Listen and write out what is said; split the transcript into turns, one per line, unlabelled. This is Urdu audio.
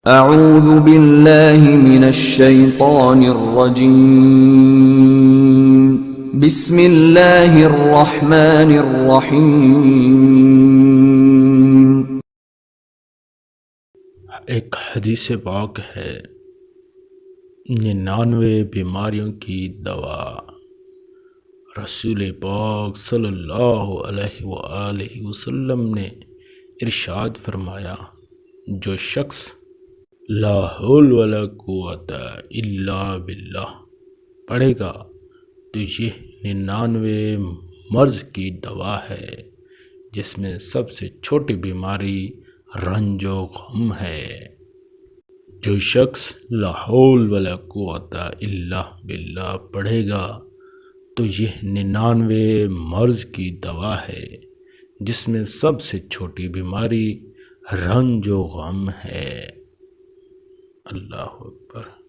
اعوذ باللہ من الشیطان الرجیم بسم اللہ الرحمن الرحیم۔
ایک حدیث پاک ہے 99 بیماریوں کی دوا۔ رسول پاک صلی اللہ علیہ وآلہ وسلم نے ارشاد فرمایا، جو شخص لا حول ولا قوت الا باللہ پڑھے گا تو یہ 99 مرض کی دوا ہے، جس میں سب سے چھوٹی بیماری رنج و غم ہے۔ جو شخص لا حول ولا قوت الا باللہ پڑھے گا تو یہ 99 مرض کی دوا ہے، جس میں سب سے چھوٹی بیماری رنج و غم ہے۔ اللہ اکبر۔